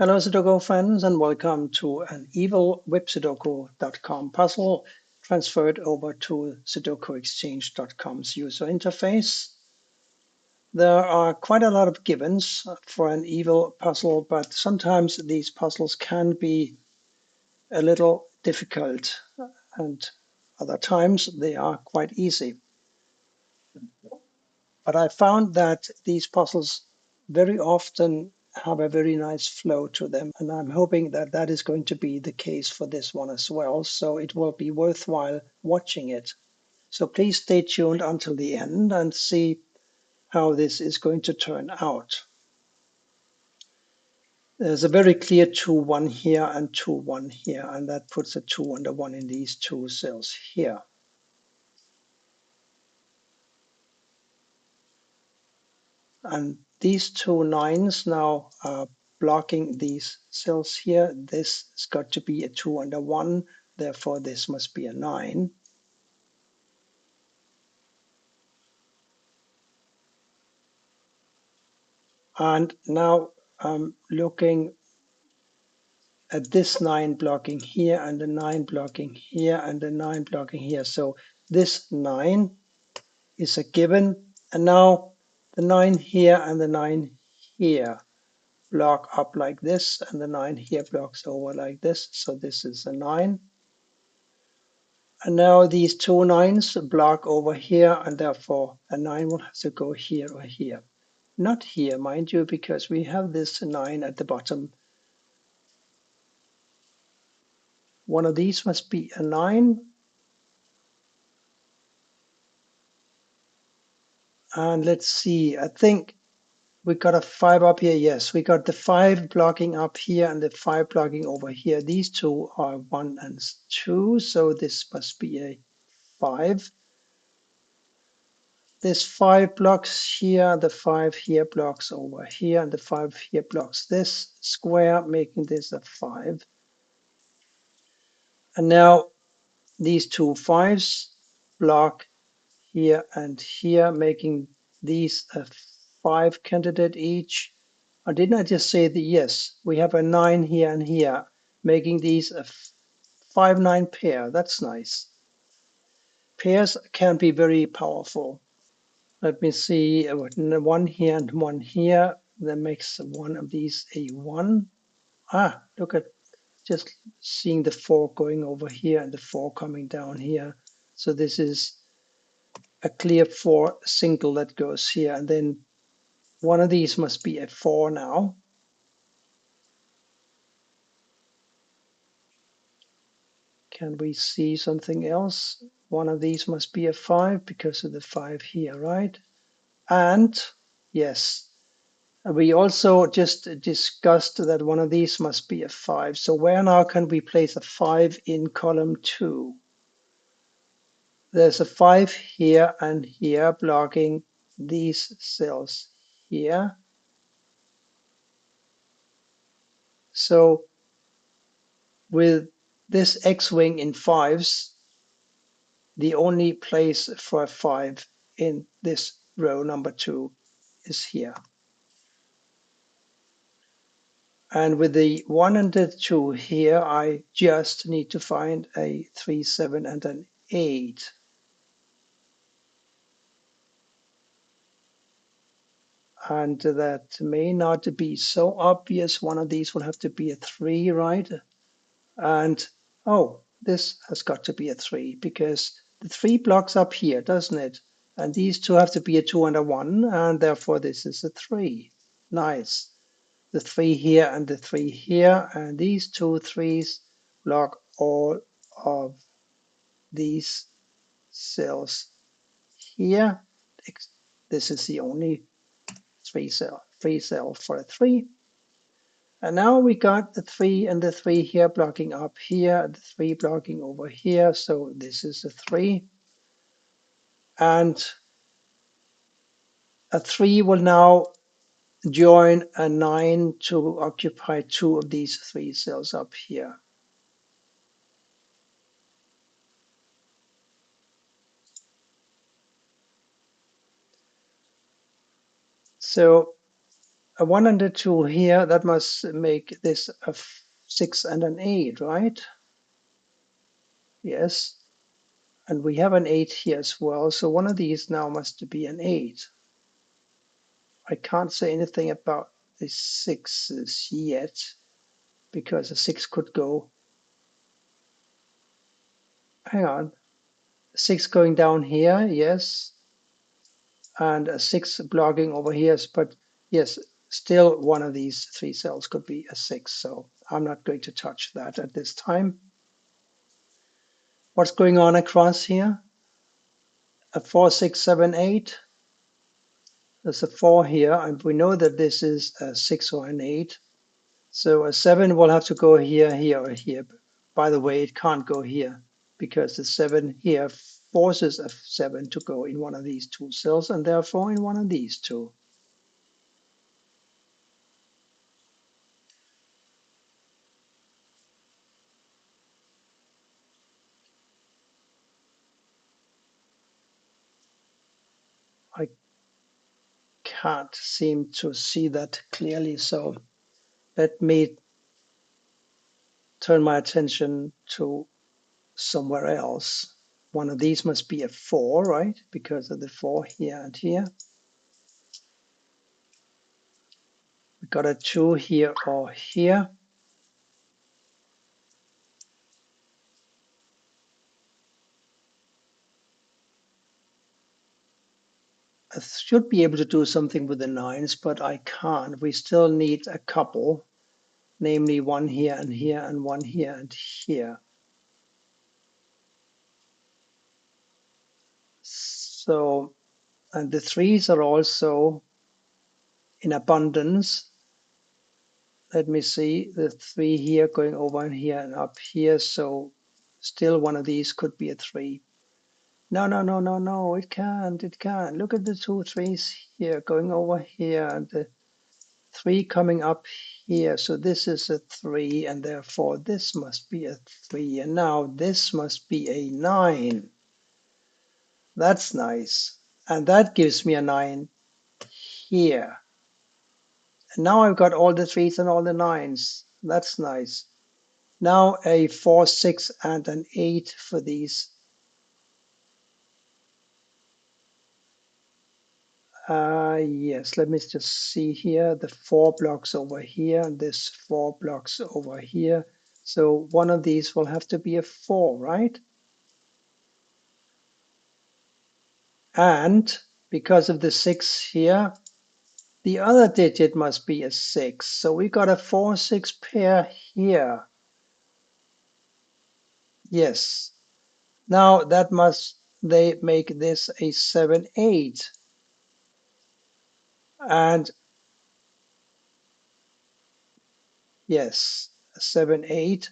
Hello Sudoku friends and welcome to an evil websudoku.com puzzle transferred over to sudokuexchange.com's user interface. There are quite a lot of givens for an evil puzzle, but sometimes these puzzles can be a little difficult and other times they are quite easy. But I found that these puzzles very often have a very nice flow to them, and I'm hoping that that is going to be the case for this one as well, so it will be worthwhile watching it. So please stay tuned until the end and see how this is going to turn out. There's a very clear 2-1 here and 2-1 here, and that puts a 2 under 1 in these two cells here. And these two nines now are blocking these cells here. This has got to be a 2 under 1, therefore this must be a 9. And now I'm looking at this 9 blocking here and the 9 blocking here and the 9 blocking here. So this 9 is a given. And now the 9 here and the 9 here block up like this, and the 9 here blocks over like this. So this is a 9. And now these two nines block over here, and therefore a 9 will have to go here or here. Not here, mind you, because we have this 9 at the bottom. One of these must be a 9. And let's see, I think we got a 5 up here. Yes, we got the 5 blocking up here and the 5 blocking over here. These two are 1 and 2, so this must be a 5. This 5 blocks here, the 5 here blocks over here, and the 5 here blocks this square, making this a 5. And now these two 5s block here and here, making these a 5 candidate each. Or didn't I just say that? Yes, we have a 9 here and here, making these a 5-9 pair. That's nice. Pairs can be very powerful. Let me see, one here and one here. That makes one of these a 1. Ah, look at just seeing the 4 going over here and the 4 coming down here. So this is a clear 4 single that goes here. And then one of these must be a 4 now. Can we see something else? One of these must be a 5 because of the 5 here, right? And yes, we also just discussed that one of these must be a 5. So where now can we place a 5 in column 2? There's a 5 here and here blocking these cells here. So with this X-wing in 5s, the only place for a 5 in this row number 2 is here. And with the 1 and the 2 here, I just need to find a 3, 7, and an 8. And that may not be so obvious. One of these will have to be a 3, right? And, oh, this has got to be a 3 because the 3 blocks up here, doesn't it? And these two have to be a 2 and a 1, and therefore this is a 3. Nice. The 3 here and the 3 here, and these two 3s block all of these cells here. This is the only 3 cell for a 3. And now we got the 3 and the 3 here blocking up here, the 3 blocking over here. So this is a 3. And a 3 will now join a 9 to occupy 2 of these 3 cells up here. So a 1 and a 2 here, that must make this a 6 and an 8, right? Yes. And we have an 8 here as well, so one of these now must be an 8. I can't say anything about the 6s yet, because a 6 could go, hang on, 6 going down here, yes, and a 6 blocking over here, but yes, still one of these 3 cells could be a 6, so I'm not going to touch that at this time. What's going on across here? A 4, 6, 7, 8. There's a 4 here, and we know that this is a 6 or an 8. So a 7 will have to go here, here, or here. By the way, it can't go here because the 7 here forces a 7 to go in one of these 2 cells and therefore in one of these 2. I can't seem to see that clearly, so let me turn my attention to somewhere else. One of these must be a 4, right? Because of the 4 here and here. We got a 2 here or here. I should be able to do something with the 9s, but I can't. We still need a couple, namely one here and here and one here and here. So, and the 3s are also in abundance. Let me see, the 3 here going over and here and up here. So still one of these could be a 3. No, no, no, no, no, it can't, it can't. Look at the 2 3s here going over here and the 3 coming up here. So this is a 3 and therefore this must be a 3. And now this must be a 9. That's nice. And that gives me a 9 here. And now I've got all the 3s and all the 9s. That's nice. Now a 4, 6 and an 8 for these. Yes, let me just see here. The 4 blocks over here and this 4 blocks over here. So one of these will have to be a 4, right? And because of the 6 here, the other digit must be a 6. So we got a 4, 6 pair here. Yes. Now that must they make this a 7, 8. And yes, 7, 8,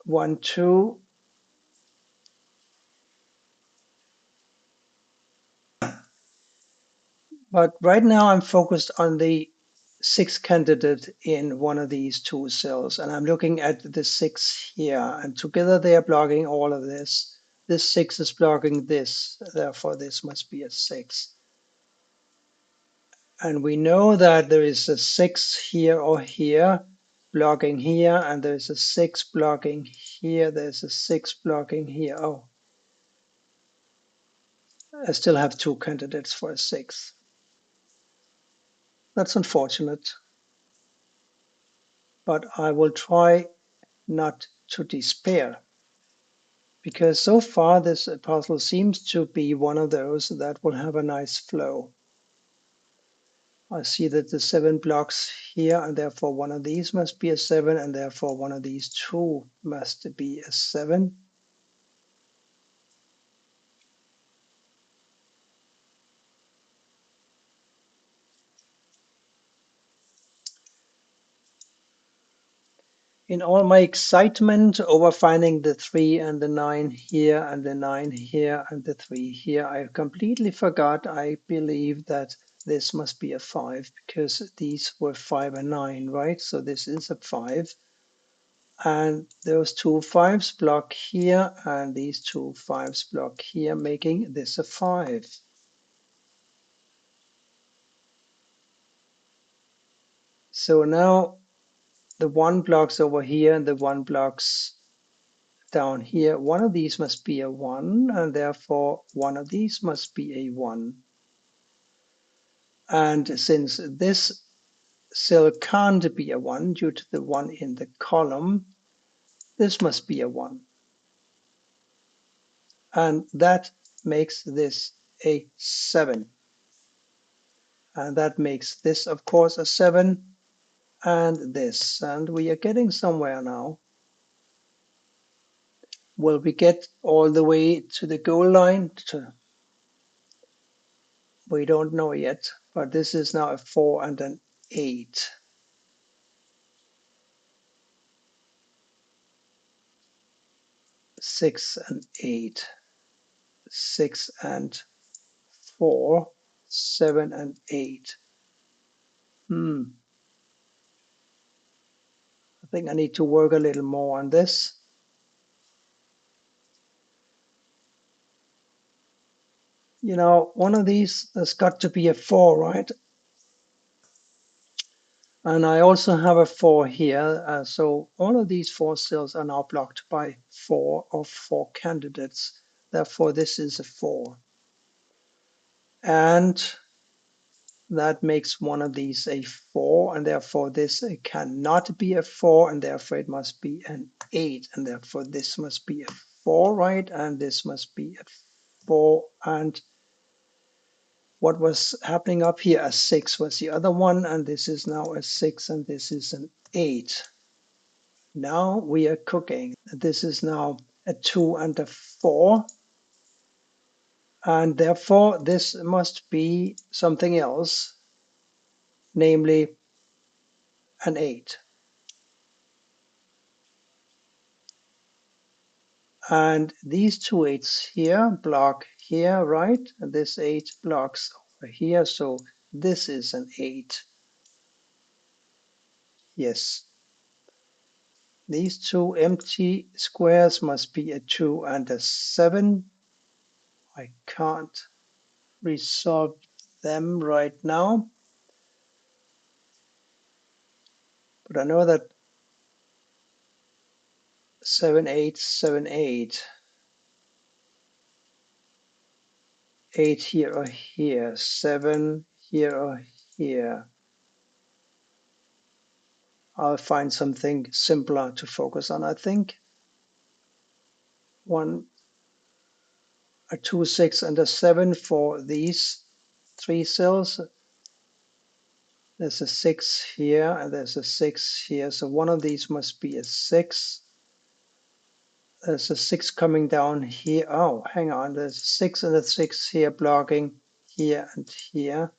1, 2. But right now I'm focused on the 6 candidate in one of these 2 cells, and I'm looking at the 6 here, and together they are blocking all of this. This 6 is blocking this, therefore this must be a 6. And we know that there is a 6 here or here blocking here, and there's a 6 blocking here, there's a 6 blocking here. Oh, I still have 2 candidates for a 6. That's unfortunate, but I will try not to despair, because so far this puzzle seems to be one of those that will have a nice flow. I see that the 7 blocks here, and therefore one of these must be a 7, and therefore one of these 2 must be a 7. In all my excitement over finding the 3 and the 9 here and the 9 here and the 3 here, I completely forgot, I believe, that this must be a 5 because these were 5 and 9, right? So this is a 5. And those 2 5s block here and these 2 5s block here, making this a 5. So now the 1 blocks over here and the 1 blocks down here. One of these must be a 1, and therefore one of these must be a 1. And since this cell can't be a 1 due to the 1 in the column, this must be a 1. And that makes this a 7. And that makes this, of course, a 7, and this. And we are getting somewhere now. Will we get all the way to the goal line? We don't know yet, but this is now a 4 and an 8. 6 and 8. 6 and 4. 7 and 8. I think I need to work a little more on this. You know, one of these has got to be a 4, right? And I also have a 4 here. So all of these 4 cells are now blocked by 4 of 4 candidates. Therefore, this is a 4. And that makes one of these a 4. And therefore, this cannot be a 4. And therefore, it must be an 8. And therefore, this must be a 4, right? And this must be a 4. And what was happening up here, a 6 was the other one. And this is now a 6. And this is an 8. Now we are cooking. This is now a 2 and a 4. And therefore, this must be something else, namely an 8. And these two 8s here block here, right? And this 8 blocks over here. So this is an 8. Yes. These two empty squares must be a 2 and a 7. I can't resolve them right now. But I know that 7, 8, 7, 8. 8 here or here. 7 here or here. I'll find something simpler to focus on, I think. A 2, 6, and a 7 for these 3 cells. There's a 6 here, and there's a 6 here. So one of these must be a 6. There's a 6 coming down here. Oh, hang on. There's a 6 and a 6 here blocking here and here.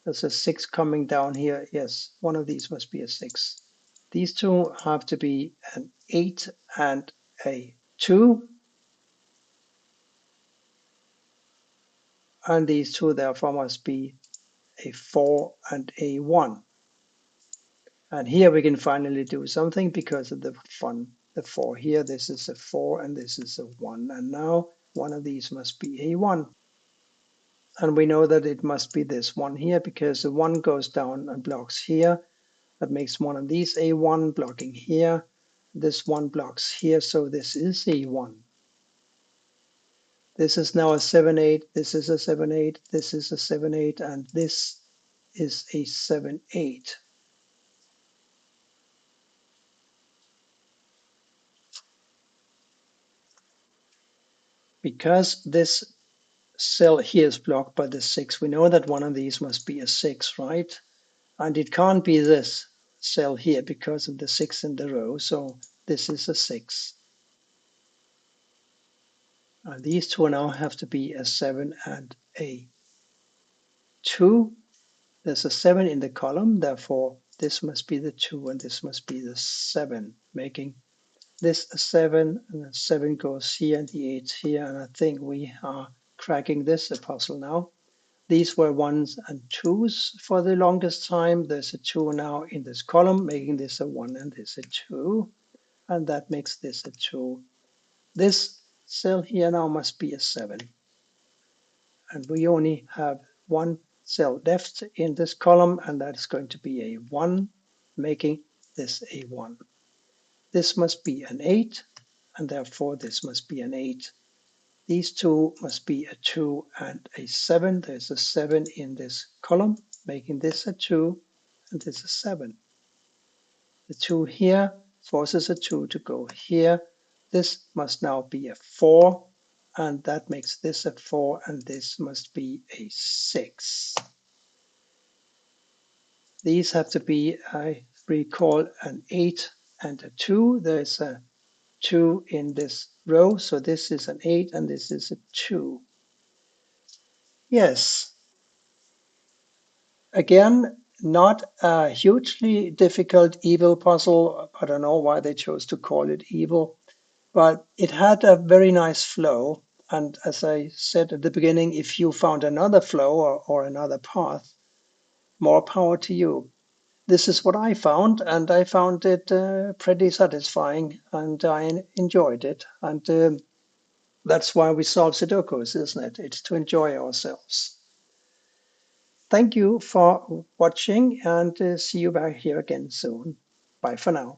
There's a 6 coming down here. Yes, one of these must be a 6. These two have to be an 8 and a 2. And these two therefore must be a 4 and a 1. And here we can finally do something because of the fun. The 4 here, this is a 4 and this is a 1. And now one of these must be a 1. And we know that it must be this one here because the 1 goes down and blocks here. That makes one of these a 1 blocking here. This 1 blocks here, so this is a 1. This is now a 7, 8. This is a 7, 8. This is a 7, 8. And this is a 7, 8. Because this cell here is blocked by the 6, we know that one of these must be a 6, right? And it can't be this cell here because of the 6 in the row, so this is a 6. And these two now have to be a 7 and a 2. There's a 7 in the column, therefore this must be the 2 and this must be the 7, making this a 7, and the 7 goes here and the 8 here, and I think we are cracking this puzzle now. These were 1s and 2s for the longest time. There's a 2 now in this column, making this a 1 and this a 2, and that makes this a 2. This cell here now must be a 7, and we only have one cell left in this column, and that is going to be a 1. making this a 1. This must be an 8, and therefore this must be an 8. These two must be a 2 and a 7. There's a 7 in this column, making this a 2 and this a 7. The 2 here forces a 2 to go here. This must now be a 4, and that makes this a 4, and this must be a 6. These have to be, I recall, an 8 and a 2. There's a 2 in this row, so this is an 8 and this is a 2. Yes, again, not a hugely difficult evil puzzle. I don't know why they chose to call it evil, but it had a very nice flow. And as I said at the beginning, if you found another flow or another path, more power to you. This is what I found, and I found it pretty satisfying, and I enjoyed it. And that's why we solve Sudokus, isn't it? It's to enjoy ourselves. Thank you for watching, and see you back here again soon. Bye for now.